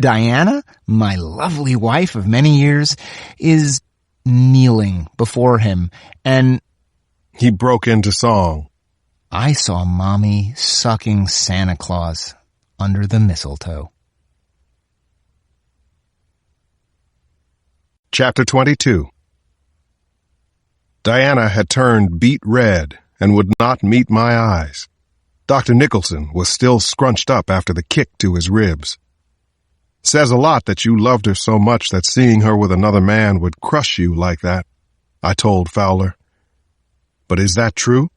Diana, my lovely wife of many years, is kneeling before him, and he broke into song. I saw Mommy sucking Santa Claus under the mistletoe. Chapter 22. Diana had turned beet red and would not meet my eyes. Dr. Nicholson was still scrunched up after the kick to his ribs. Says a lot that you loved her so much that seeing her with another man would crush you like that, I told Fowler. But is that true?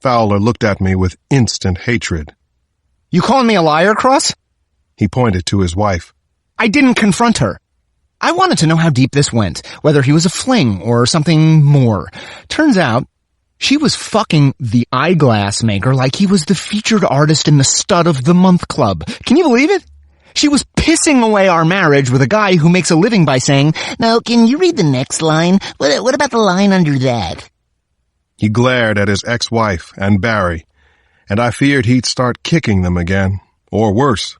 Fowler looked at me with instant hatred. You calling me a liar, Cross? He pointed to his wife. I didn't confront her. I wanted to know how deep this went, whether he was a fling or something more. Turns out, she was fucking the eyeglass maker like he was the featured artist in the Stud of the Month Club. Can you believe it? She was pissing away our marriage with a guy who makes a living by saying, "Now, can you read the next line? What about the line under that?" He glared at his ex-wife and Barry, and I feared he'd start kicking them again, or worse.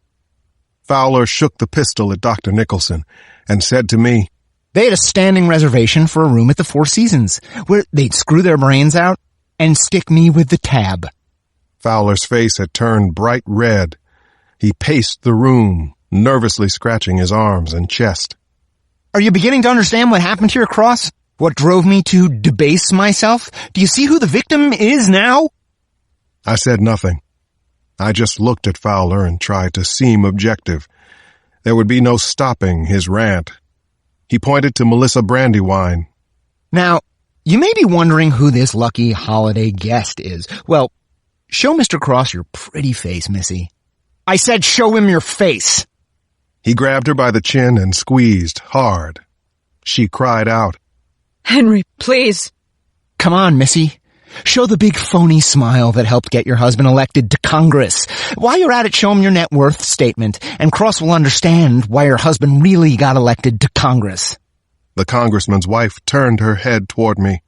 Fowler shook the pistol at Dr. Nicholson and said to me, they had a standing reservation for a room at the Four Seasons, where they'd screw their brains out and stick me with the tab. Fowler's face had turned bright red. He paced the room, nervously scratching his arms and chest. Are you beginning to understand what happened here, Cross? What drove me to debase myself? Do you see who the victim is now? I said nothing. I just looked at Fowler and tried to seem objective. There would be no stopping his rant. He pointed to Melissa Brandywine. Now, you may be wondering who this lucky holiday guest is. Well, show Mr. Cross your pretty face, Missy. I said show him your face. He grabbed her by the chin and squeezed hard. She cried out, "Henry, please." Come on, Missy. Show the big phony smile that helped get your husband elected to Congress. While you're at it, show him your net worth statement, and Cross will understand why your husband really got elected to Congress. The congressman's wife turned her head toward me.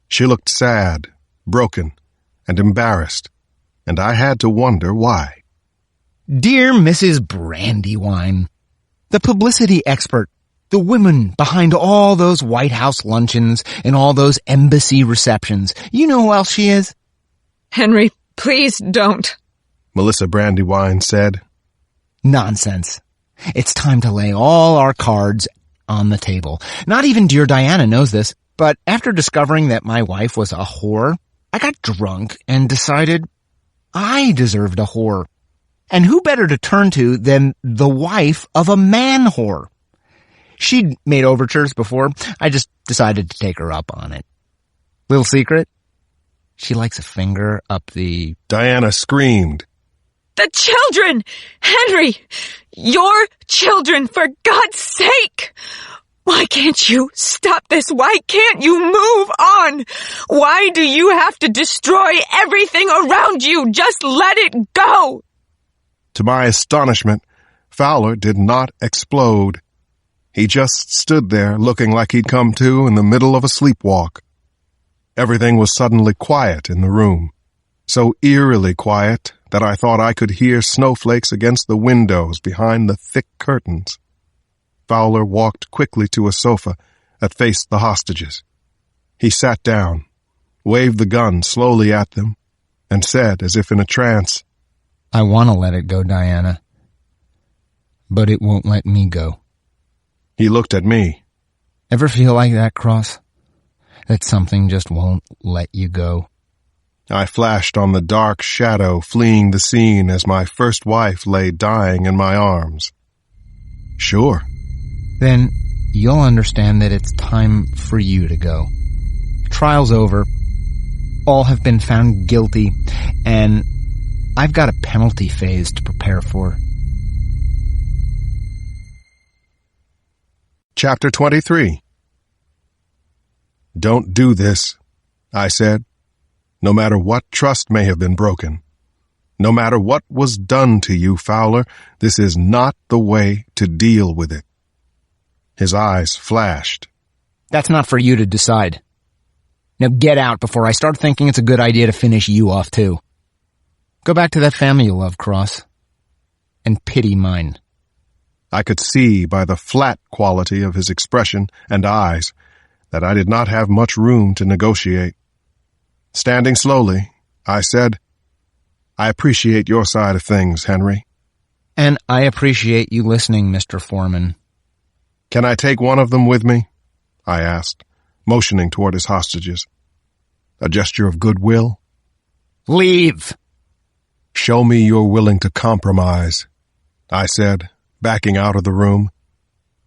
She looked sad, broken, and embarrassed, and I had to wonder why. Dear Mrs. Brandywine, the publicity expert, the woman behind all those White House luncheons and all those embassy receptions. You know who else she is? Henry, please don't. Melissa Brandywine said. Nonsense. It's time to lay all our cards on the table. Not even dear Diana knows this, but after discovering that my wife was a whore, I got drunk and decided I deserved a whore. And who better to turn to than the wife of a man whore? She'd made overtures before. I just decided to take her up on it. Little secret? She likes a finger up the... Diana screamed. The children! Henry! Your children, for God's sake! Why can't you stop this? Why can't you move on? Why do you have to destroy everything around you? Just let it go! To my astonishment, Fowler did not explode. He just stood there looking like he'd come to in the middle of a sleepwalk. Everything was suddenly quiet in the room, so eerily quiet that I thought I could hear snowflakes against the windows behind the thick curtains. Fowler walked quickly to a sofa that faced the hostages. He sat down, waved the gun slowly at them, and said, as if in a trance, I want to let it go, Diana, but it won't let me go. He looked at me. Ever feel like that, Cross? That something just won't let you go? I flashed on the dark shadow fleeing the scene as my first wife lay dying in my arms. Sure. Then you'll understand that it's time for you to go. Trial's over. All have been found guilty, and I've got a penalty phase to prepare for. Chapter 23. Don't do this, I said. No matter what trust may have been broken, no matter what was done to you, Fowler, this is not the way to deal with it. His eyes flashed. That's not for you to decide. Now get out before I start thinking it's a good idea to finish you off too. Go back to that family you love, Cross, and pity mine. I could see by the flat quality of his expression and eyes that I did not have much room to negotiate. Standing slowly, I said, "I appreciate your side of things, Henry." And I appreciate you listening, Mr. Foreman. "Can I take one of them with me?" I asked, motioning toward his hostages. A gesture of goodwill. Leave! "Show me you're willing to compromise," I said, backing out of the room.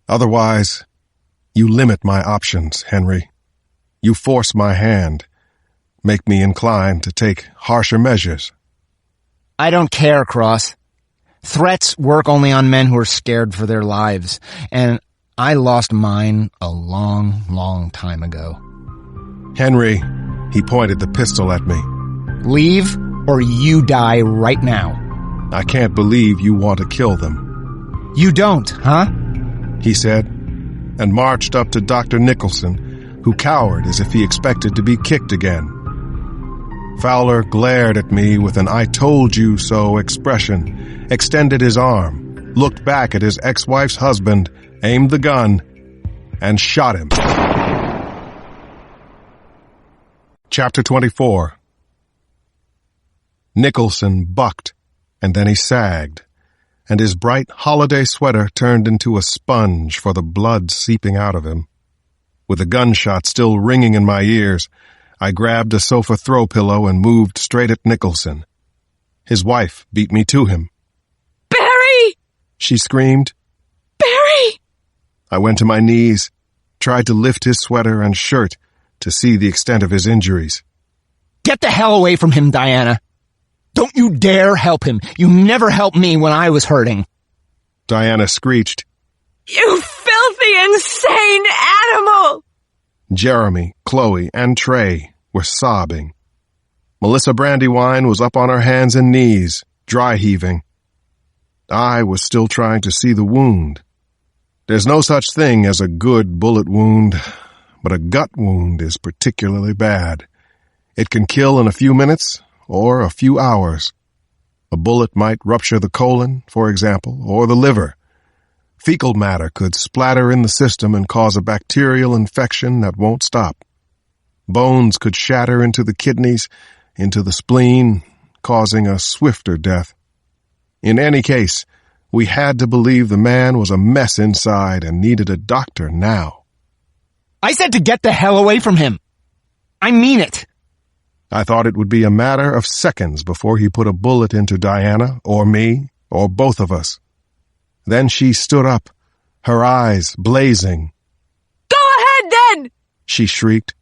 "Otherwise, you limit my options, Henry. You force my hand, make me inclined to take harsher measures." I don't care, Cross. Threats work only on men who are scared for their lives, and I lost mine a long, long time ago. "Henry," he pointed the pistol at me. Leave, or you die right now. "I can't believe you want to kill them." You don't, huh? He said, and marched up to Dr. Nicholson, who cowered as if he expected to be kicked again. Fowler glared at me with an "I told you so" expression, extended his arm, looked back at his ex-wife's husband, aimed the gun, and shot him. Chapter 24. Nicholson bucked, and then he sagged, and his bright holiday sweater turned into a sponge for the blood seeping out of him. With the gunshot still ringing in my ears, I grabbed a sofa throw pillow and moved straight at Nicholson. His wife beat me to him. Barry! She screamed. Barry! I went to my knees, tried to lift his sweater and shirt to see the extent of his injuries. Get the hell away from him, Diana. Don't you dare help him. You never helped me when I was hurting. Diana screeched. You filthy, insane animal! Jeremy, Chloe, and Trey were sobbing. Melissa Brandywine was up on her hands and knees, dry heaving. I was still trying to see the wound. There's no such thing as a good bullet wound, but a gut wound is particularly bad. It can kill in a few minutes or a few hours. A bullet might rupture the colon, for example, or the liver. Fecal matter could splatter in the system and cause a bacterial infection that won't stop. Bones could shatter into the kidneys, into the spleen, causing a swifter death. In any case, we had to believe the man was a mess inside and needed a doctor now. I said to get the hell away from him. I mean it. I thought it would be a matter of seconds before he put a bullet into Diana, or me, or both of us. Then she stood up, her eyes blazing. Go ahead, then! She shrieked.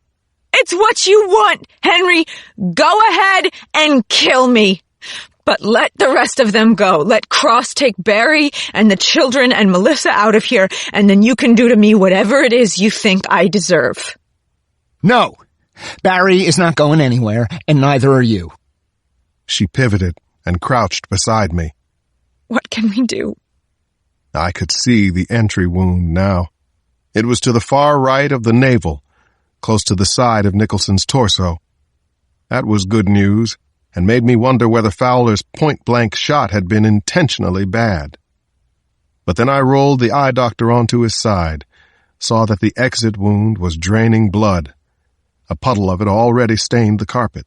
It's what you want, Henry. Go ahead and kill me. But let the rest of them go. Let Cross take Barry and the children and Melissa out of here, and then you can do to me whatever it is you think I deserve. No. Barry is not going anywhere, and neither are you. She pivoted and crouched beside me. What can we do? I could see the entry wound now. It was to the far right of the navel, close to the side of Nicholson's torso. That was good news, and made me wonder whether Fowler's point-blank shot had been intentionally bad. But then I rolled the eye doctor onto his side, saw that the exit wound was draining blood. A puddle of it already stained the carpet.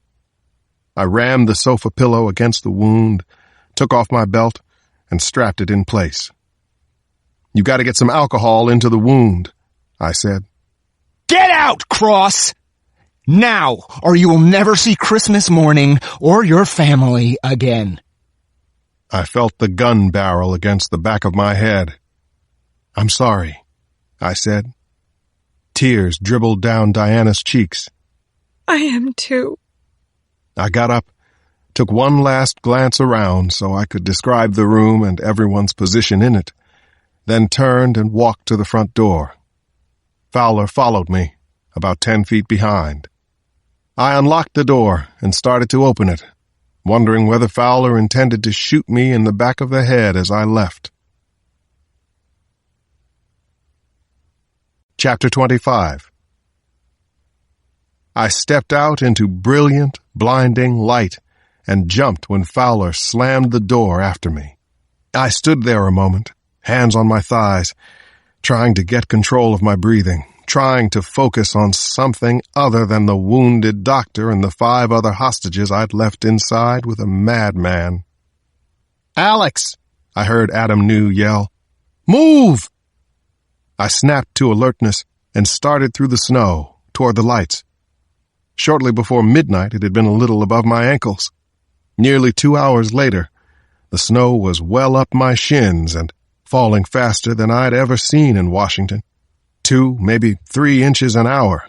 I rammed the sofa pillow against the wound, took off my belt, and strapped it in place. "You got to get some alcohol into the wound," I said. Get out, Cross! Now, or you will never see Christmas morning or your family again. I felt the gun barrel against the back of my head. "I'm sorry," I said. Tears dribbled down Diana's cheeks. I am too. I got up, took one last glance around so I could describe the room and everyone's position in it, then turned and walked to the front door. Fowler followed me, about 10 feet behind. I unlocked the door and started to open it, wondering whether Fowler intended to shoot me in the back of the head as I left. Chapter 25. I stepped out into brilliant, blinding light and jumped when Fowler slammed the door after me. I stood there a moment, hands on my thighs, trying to get control of my breathing, trying to focus on something other than the wounded doctor and the 5 other hostages I'd left inside with a madman. "Alex!" I heard Adam New yell. "Move!" I snapped to alertness and started through the snow toward the lights. Shortly before midnight, it had been a little above my ankles. Nearly 2 hours later, the snow was well up my shins and falling faster than I'd ever seen in Washington. 2, maybe 3 inches an hour.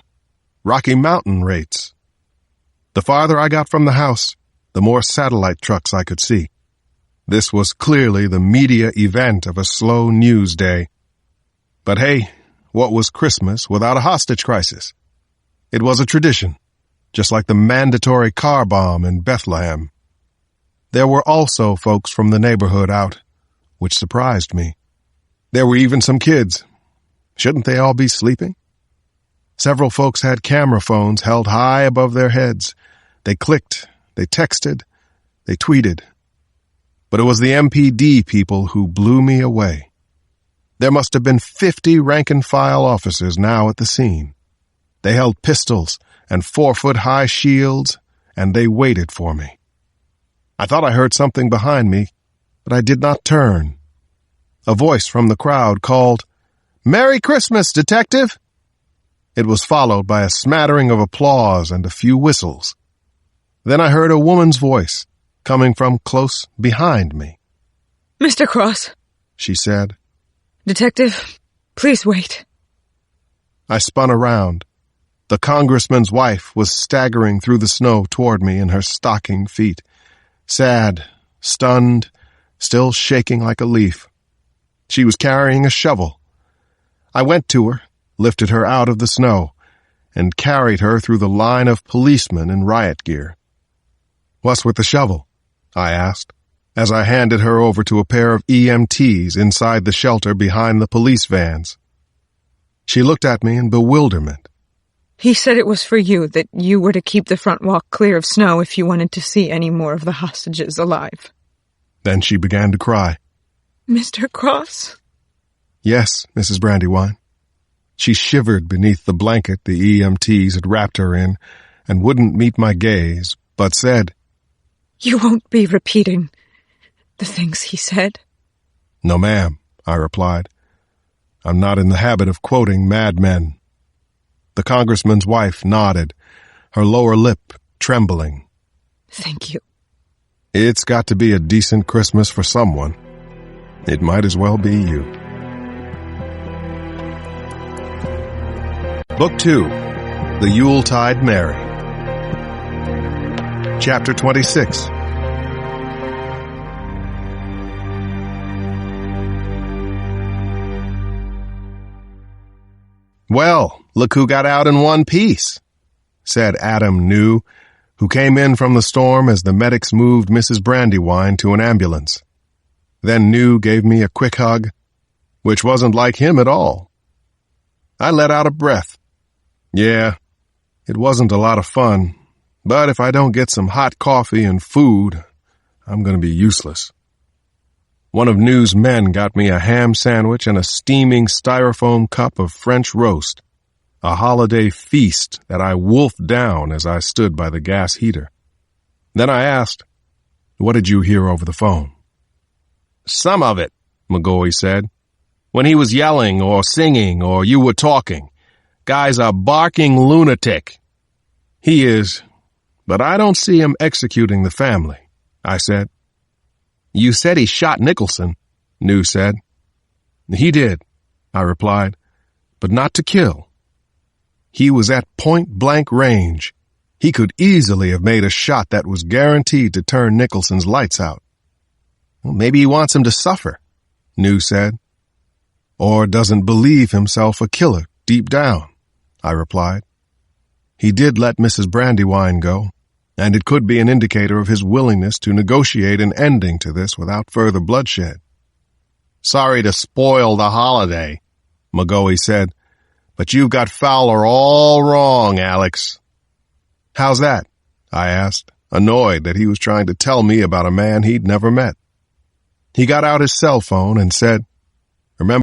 Rocky Mountain rates. The farther I got from the house, the more satellite trucks I could see. This was clearly the media event of a slow news day. But hey, what was Christmas without a hostage crisis? It was a tradition, just like the mandatory car bomb in Bethlehem. There were also folks from the neighborhood out, which surprised me. There were even some kids. Shouldn't they all be sleeping? Several folks had camera phones held high above their heads. They clicked, they texted, they tweeted. But it was the MPD people who blew me away. There must have been 50 rank-and-file officers now at the scene. They held pistols and 4-foot-high shields, and they waited for me. I thought I heard something behind me, but I did not turn. A voice from the crowd called, "Merry Christmas, Detective!" It was followed by a smattering of applause and a few whistles. Then I heard a woman's voice coming from close behind me. "Mr. Cross," she said. "Detective, please wait." I spun around. The congressman's wife was staggering through the snow toward me in her stocking feet, sad, stunned, still shaking like a leaf. She was carrying a shovel. I went to her, lifted her out of the snow, and carried her through the line of policemen in riot gear. "What's with the shovel?" I asked, as I handed her over to a pair of EMTs inside the shelter behind the police vans. She looked at me in bewilderment. "He said it was for you, that you were to keep the front walk clear of snow if you wanted to see any more of the hostages alive." Then she began to cry. "Mr. Cross?" "Yes, Mrs. Brandywine." She shivered beneath the blanket the EMTs had wrapped her in and wouldn't meet my gaze, but said, "You won't be repeating the things he said?" "No, ma'am," I replied. "I'm not in the habit of quoting madmen." The congressman's wife nodded, her lower lip trembling. "Thank you." It's got to be a decent Christmas for someone. It might as well be you. Book 2, The Yuletide Mary. Chapter 26. "Well, look who got out in one piece," said Adam New, who came in from the storm as the medics moved Mrs. Brandywine to an ambulance. Then New gave me a quick hug, which wasn't like him at all. I let out a breath. Yeah, it wasn't a lot of fun, but if I don't get some hot coffee and food, I'm going to be useless. One of New's men got me a ham sandwich and a steaming styrofoam cup of French roast, a holiday feast that I wolfed down as I stood by the gas heater. Then I asked, "What did you hear over the phone?" "Some of it," McGoey said. "When he was yelling or singing or you were talking. Guy's a barking lunatic." "He is, but I don't see him executing the family," I said. "You said he shot Nicholson," New said. "He did," I replied, "but not to kill. He was at point-blank range. He could easily have made a shot that was guaranteed to turn Nicholson's lights out." "Well, maybe he wants him to suffer," New said. "Or doesn't believe himself a killer deep down," I replied. "He did let Mrs. Brandywine go, and it could be an indicator of his willingness to negotiate an ending to this without further bloodshed." "Sorry to spoil the holiday," McGoey said, "but you've got Fowler all wrong, Alex." "How's that?" I asked, annoyed that he was trying to tell me about a man he'd never met. He got out his cell phone and said, Remember